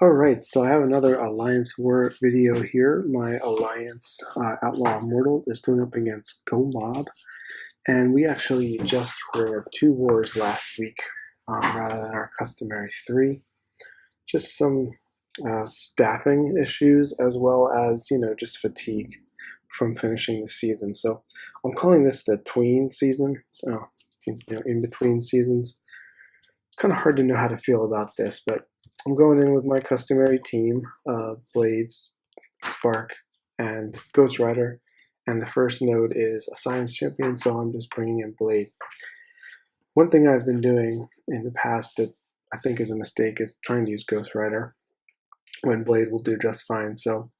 Alright, so I have another Alliance War video here. My Alliance Outlaw Immortal is going up against Go Mob, and we actually just ran 2 wars last week rather than our customary 3. Just some staffing issues as well as, just fatigue from finishing the season. So I'm calling this the Tween season, in between seasons. It's kind of hard to know how to feel about this, but I'm going in with my customary team of Blades, Spark, and Ghost Rider. And the first node is a Science Champion, so I'm just bringing in Blade. One thing I've been doing in the past that I think is a mistake is trying to use Ghost Rider when Blade will do just fine. So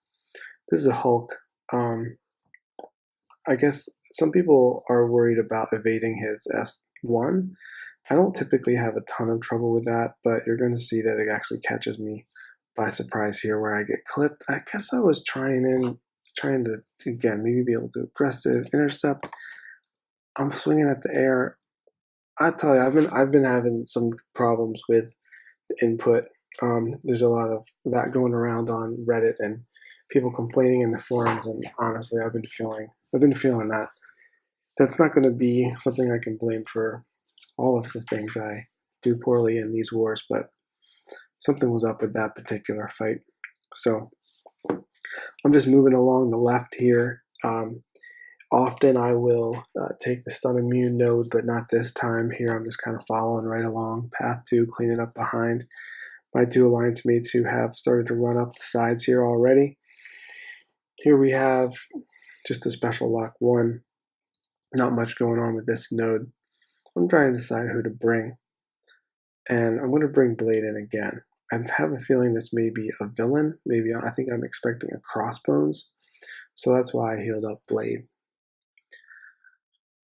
this is a Hulk. I guess some people are worried about evading his S1. I don't typically have a ton of trouble with that, but you're going to see that it actually catches me by surprise here where I get clipped. I guess I was trying to, again, maybe be able to aggressive intercept. I'm swinging at the air. I tell you, I've been having some problems with the input. There's a lot of that going around on Reddit and people complaining in the forums, and honestly, I've been feeling that. That's not going to be something I can blame for all of the things I do poorly in these wars, but something was up with that particular fight. So I'm just moving along the left here. Often I will take the stun immune node, but not this time. Here I'm just kind of following right along path 2, cleaning up behind my 2 alliance mates who have started to run up the sides here already. Here we have just a special lock 1. Not much going on with this node. I'm trying to decide who to bring, and I'm going to bring Blade in again. I have a feeling this may be a villain. Maybe I think I'm expecting a Crossbones, so that's why I healed up Blade,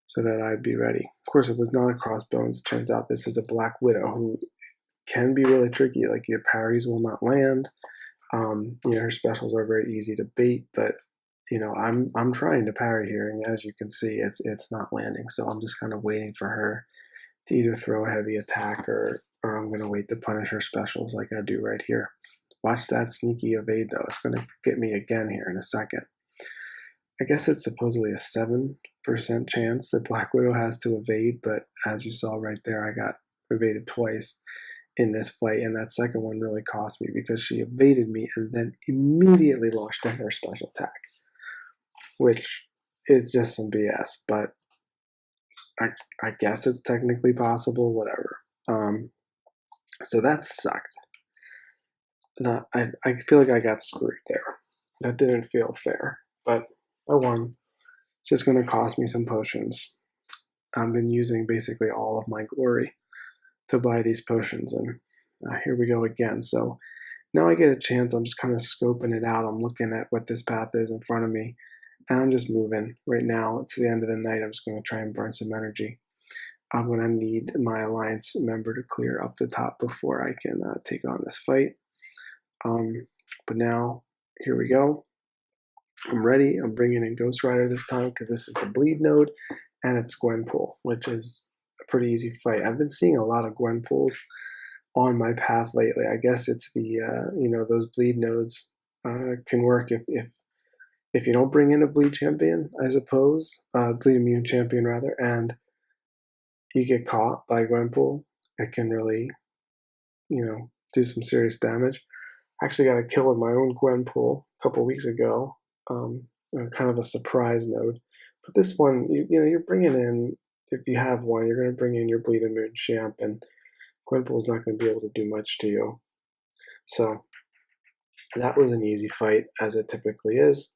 so that I'd be ready. Of course, it was not a Crossbones. Turns out this is a Black Widow who can be really tricky. Like your parries will not land. Her specials are very easy to bait, but I'm trying to parry here, and as you can see, it's not landing. So I'm just kind of waiting for her to either throw a heavy attack or I'm going to wait to punish her specials like I do right here. Watch that sneaky evade though. It's going to get me again here in a second. I guess it's supposedly a 7% chance that Black Widow has to evade, but as you saw right there, I got evaded twice in this fight, and that second one really cost me because she evaded me and then immediately launched in her special attack, which is just some BS, but I guess it's technically possible, whatever. So that sucked. I feel like I got screwed there. That didn't feel fair, but I won. It's just going to cost me some potions. I've been using basically all of my glory to buy these potions, and here we go again. So now I get a chance. I'm just kind of scoping it out. I'm looking at what this path is in front of me, and I'm just moving. Right now, it's the end of the night. I'm just going to try and burn some energy. I'm going to need my alliance member to clear up the top before I can take on this fight. But now, here we go. I'm ready. I'm bringing in Ghost Rider this time because this is the bleed node, and it's Gwenpool, which is a pretty easy fight. I've been seeing a lot of Gwenpools on my path lately. I guess it's the those bleed nodes can work if you don't bring in a bleed champion, I suppose, bleed immune champion rather, and you get caught by Gwenpool, it can really, do some serious damage. I actually got a kill with my own Gwenpool a couple weeks ago, kind of a surprise node. But this one, you're bringing in, if you have one, you're going to bring in your bleed immune champ, and Gwenpool's not going to be able to do much to you. So that was an easy fight, as it typically is.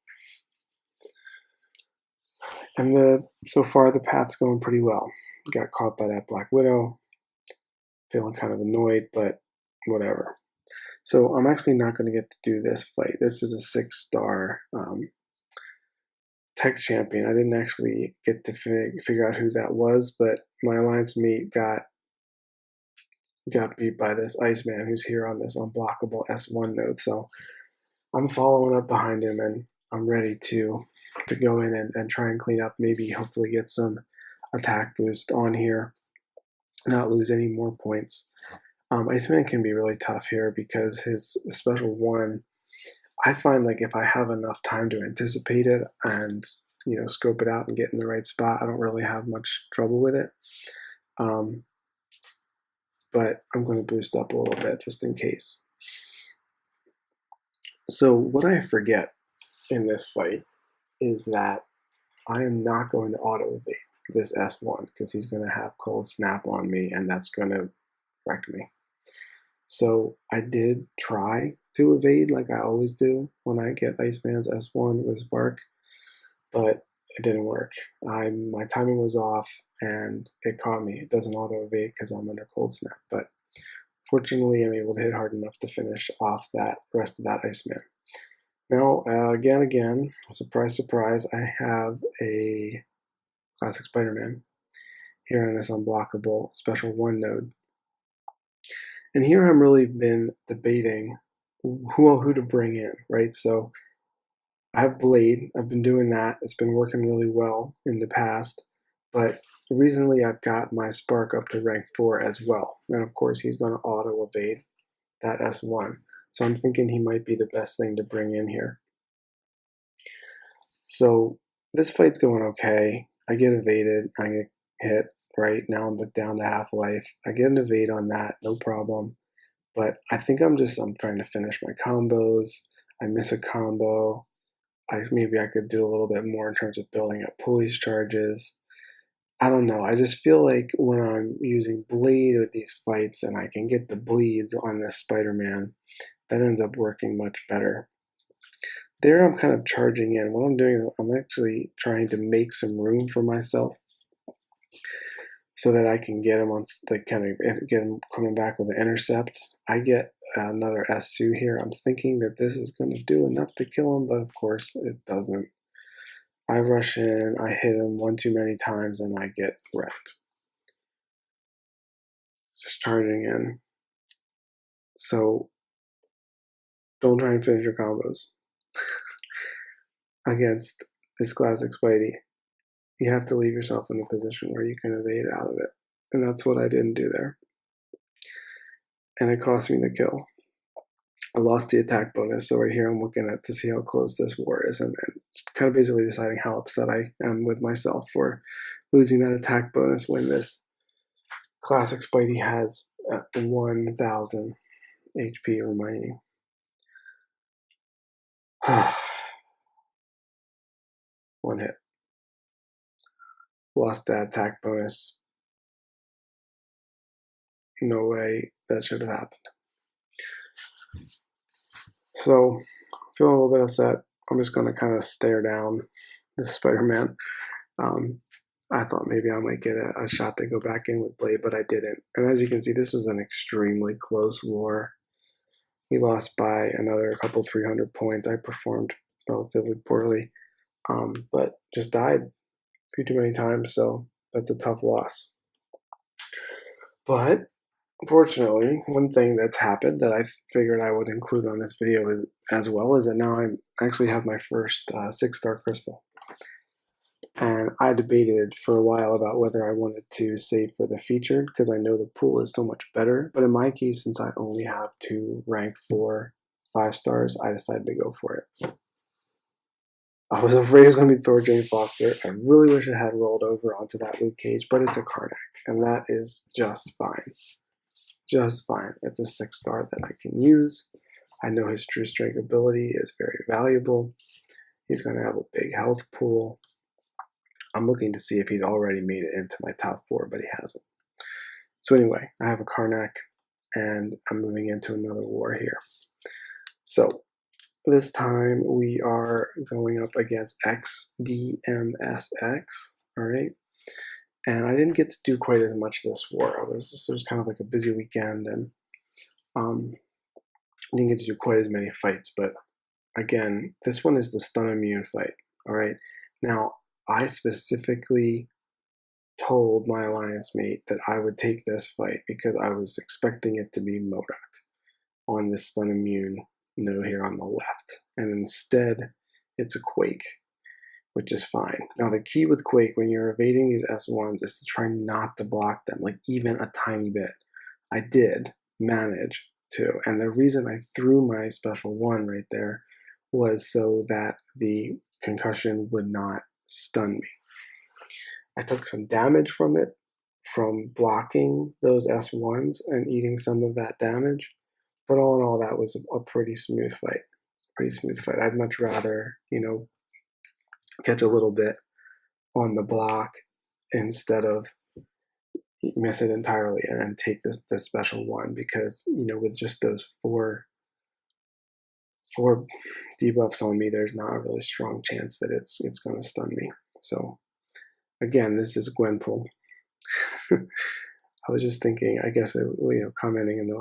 And so far the path's going pretty well. Got caught by that Black Widow. Feeling kind of annoyed, but whatever. So I'm actually not going to get to do this fight. This is a 6-star tech champion. I didn't actually get to figure out who that was, but my alliance mate got beat by this Iceman who's here on this unblockable S1 node. So I'm following up behind him, and I'm ready to go in and try and clean up, maybe hopefully get some attack boost on here, not lose any more points. Iceman can be really tough here because his special one, I find like if I have enough time to anticipate it and scope it out and get in the right spot, I don't really have much trouble with it. But I'm going to boost up a little bit just in case. So what I forget in this fight is that I am not going to auto evade this S1 because he's going to have cold snap on me and that's going to wreck me. So I did try to evade like I always do when I get Iceman's S1 with Spark, but it didn't work. My timing was off and it caught me. It doesn't auto evade because I'm under cold snap, but fortunately I'm able to hit hard enough to finish off that rest of that Iceman. Now, again, surprise, surprise, I have a Classic Spider-Man here on this unblockable special 1 node. And here I'm really been debating who to bring in, right? So I have Blade. I've been doing that. It's been working really well in the past. But recently I've got my Spark up to rank 4 as well. And of course he's going to auto evade that S1. So I'm thinking he might be the best thing to bring in here. So this fight's going okay. I get evaded. I get hit. Right now I'm down to half life. I get an evade on that, no problem. But I think I'm trying to finish my combos. I miss a combo. Maybe I could do a little bit more in terms of building up police charges. I don't know. I just feel like when I'm using Blade with these fights and I can get the bleeds on this Spider-Man, that ends up working much better. There I'm kind of charging in. What I'm doing is I'm actually trying to make some room for myself so that I can get him on get him coming back with an intercept. I get another S2 here. I'm thinking that this is going to do enough to kill him, but of course it doesn't. I rush in, I hit him one too many times, and I get wrecked. Just charging in. So don't try and finish your combos against this Classic Spidey. You have to leave yourself in a position where you can evade out of it. And that's what I didn't do there. And it cost me the kill. I lost the attack bonus, so right here I'm looking at to see how close this war is and kind of basically deciding how upset I am with myself for losing that attack bonus when this Classic Spidey has 1,000 HP remaining. One hit. Lost that attack bonus. No way that should have happened. So, feeling a little bit upset. I'm just going to kind of stare down this Spider-Man. I thought maybe I might get a shot to go back in with Blade, but I didn't. And as you can see, this was an extremely close war. We lost by another couple 300 points. I performed relatively poorly, but just died a few too many times, so that's a tough loss. But fortunately, one thing that's happened that I figured I would include on this video as well is that now I actually have my first 6-star crystal. And I debated for a while about whether I wanted to save for the featured because I know the pool is so much better. But in my case, since I only have 2 rank 4 5 stars, I decided to go for it. I was afraid it was going to be Thor Jane Foster. I really wish it had rolled over onto that Luke Cage, but it's a Karnak, and that is just fine. Just fine. It's a 6-star that I can use. I know his true strength ability is very valuable. He's going to have a big health pool. I'm looking to see if he's already made it into my top 4, but he hasn't. So anyway, I have a Karnak, and I'm moving into another war here. So this time we are going up against XDMSX, all right? And I didn't get to do quite as much this war. It was kind of like a busy weekend, and didn't get to do quite as many fights. But again, this one is the stun immune fight, all right? Now, I specifically told my alliance mate that I would take this fight because I was expecting it to be MODOK on this stun immune node here on the left. And instead, it's a Quake, which is fine. Now, the key with Quake when you're evading these S1s is to try not to block them, like even a tiny bit. I did, manage to. And the reason I threw my special one right there was so that the concussion would not stun me. I took some damage from it, from blocking those S1s and eating some of that damage. But all in all, that was a pretty smooth fight. Pretty smooth fight. I'd much rather, catch a little bit on the block instead of miss it entirely and then take the special one, because with just those four debuffs on me, there's not a really strong chance that it's going to stun me. So again, this is Gwenpool. I was just thinking, I guess, commenting in the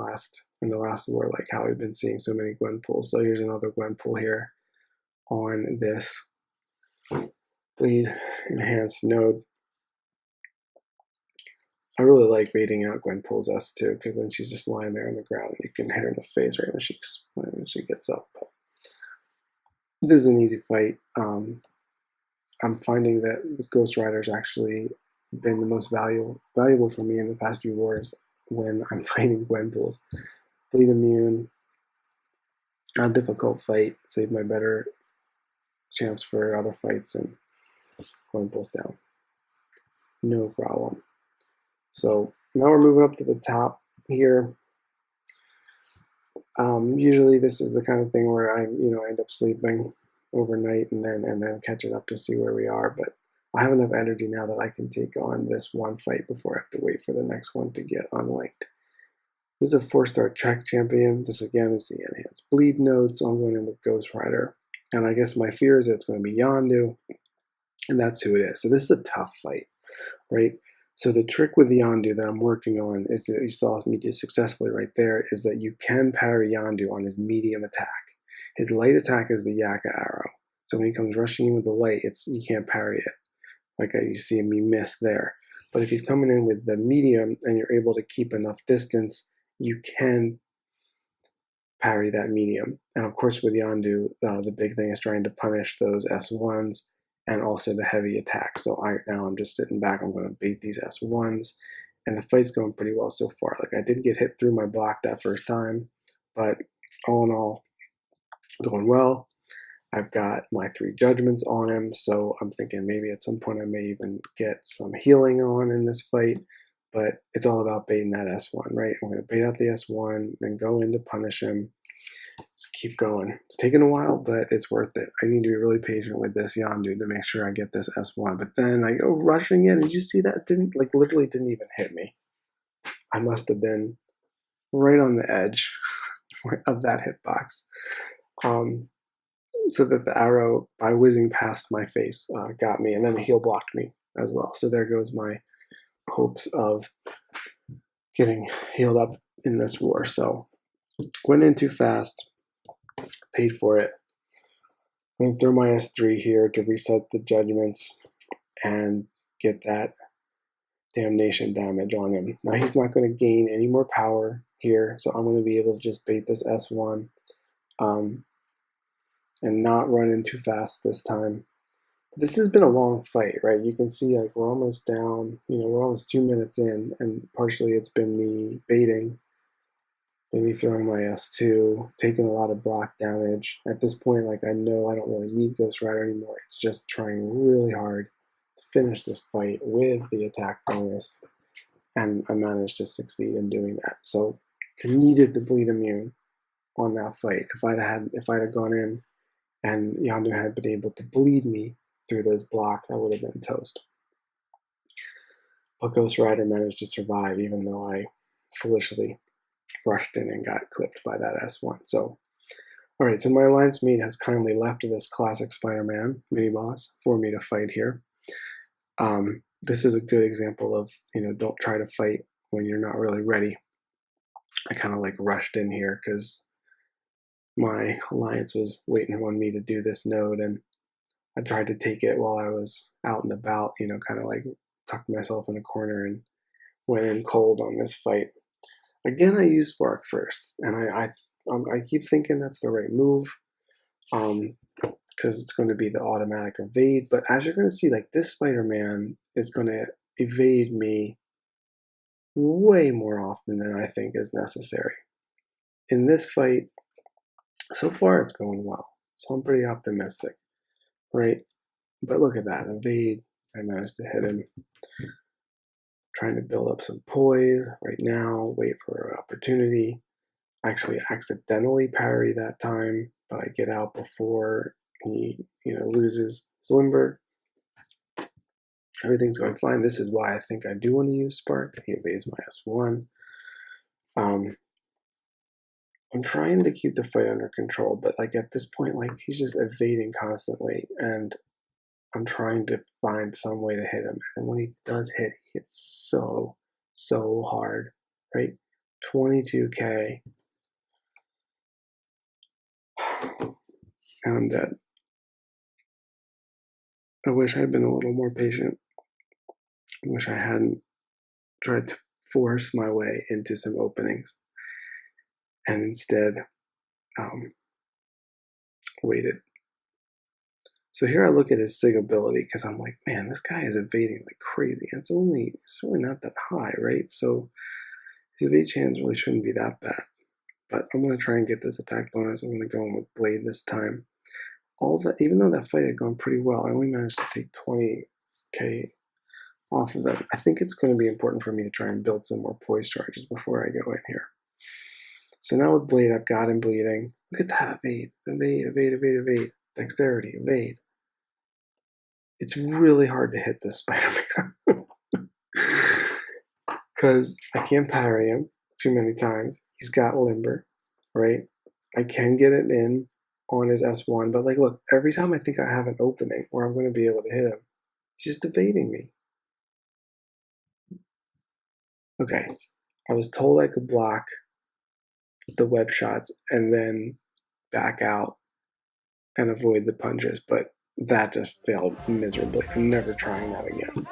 last war, like how we've been seeing so many Gwenpools. So here's another Gwenpool here on this bleed enhanced node. I really like baiting out Gwenpool's S2, because then she's just lying there on the ground and you can hit her in the face right when she gets up. But this is an easy fight. I'm finding that the Ghost Rider's actually been the most valuable for me in the past few wars when I'm fighting Gwenpools. Bleed immune, not a difficult fight, save my better champs for other fights, and Gwenpool's down. No problem. So now we're moving up to the top here. Usually this is the kind of thing where I end up sleeping overnight and then catching up to see where we are. But I have enough energy now that I can take on this one fight before I have to wait for the next one to get unlinked. This is a 4-star Czech champion. This again is the enhanced bleed node, so I'm going in with Ghost Rider. And I guess my fear is that it's going to be Yondu, and that's who it is. So this is a tough fight, right? So the trick with Yondu that I'm working on is that you saw me do successfully right there, is that you can parry Yondu on his medium attack. His light attack is the Yaka arrow. So when he comes rushing in with the light, you can't parry it. Like you see me miss there. But if he's coming in with the medium and you're able to keep enough distance, you can parry that medium. And of course with Yondu, the big thing is trying to punish those S1s and also the heavy attack. So now I'm just sitting back, I'm going to bait these S1s, and the fight's going pretty well so far. Like I did get hit through my block that first time, but all in all, going well. I've got my 3 judgments on him, so I'm thinking maybe at some point I may even get some healing on in this fight, but it's all about baiting that S1, right? I'm going to bait out the S1, then go in to punish him. Just keep going. It's taking a while, but it's worth it. I need to be really patient with this Yondu to make sure I get this S1. But then I go rushing in. Did you see that? Literally didn't even hit me. I must have been right on the edge of that hitbox. So that the arrow, by whizzing past my face, got me, and then the heal blocked me as well. So there goes my hopes of getting healed up in this war. So went in too fast, paid for it. I'm going to throw my S3 here to reset the judgments and get that damnation damage on him. Now he's not going to gain any more power here, so I'm going to be able to just bait this S1 and not run in too fast this time. This has been a long fight, right? You can see like we're almost down, we're almost 2 minutes in, and partially it's been me baiting, maybe throwing my S2, taking a lot of block damage. At this point, like I know I don't really need Ghost Rider anymore. It's just trying really hard to finish this fight with the attack bonus, and I managed to succeed in doing that. So I needed the bleed immune on that fight. If I'd have gone in and Yondu had been able to bleed me through those blocks, I would have been toast. But Ghost Rider managed to survive, even though I foolishly rushed in and got clipped by that S1. So, all right, so my alliance mate has kindly left this classic Spider-Man mini-boss for me to fight here. This is a good example of, don't try to fight when you're not really ready. I kind of like rushed in here because my alliance was waiting on me to do this node, and I tried to take it while I was out and about, kind of like tucked myself in a corner and went in cold on this fight. Again, I used Spark first, and I keep thinking that's the right move, because it's going to be the automatic evade. But as you're going to see, like this Spider-Man is going to evade me way more often than I think is necessary. In this fight, so far it's going well, so I'm pretty optimistic, right? But look at that, evade, I managed to hit him. Trying to build up some poise right now, wait for an opportunity. Actually accidentally parry that time, but I get out before he, loses his limber. Everything's going fine. This is why I think I do want to use Spark. He evades my S1. I'm trying to keep the fight under control, but like at this point, like he's just evading constantly, and I'm trying to find some way to hit him. And when he does hit, he hits so hard, right? 22K. And I'm dead. I wish I'd been a little more patient. I wish I hadn't tried to force my way into some openings and instead waited. So here I look at his SIG ability because I'm like, man, this guy is evading like crazy. And it's really not that high, right? So his evade chance really shouldn't be that bad. But I'm going to try and get this attack bonus. I'm going to go in with Blade this time. Even though that fight had gone pretty well, I only managed to take 20K off of that. I think it's going to be important for me to try and build some more poise charges before I go in here. So now with Blade, I've got him bleeding. Look at that, evade. Dexterity, evade. It's really hard to hit this Spider-Man. Because I can't parry him too many times. He's got limber, right? I can get it in on his S1, but like, look, every time I think I have an opening where I'm going to be able to hit him, he's just evading me. Okay, I was told I could block the web shots and then back out and avoid the punches, but that just failed miserably. I'm never trying that again.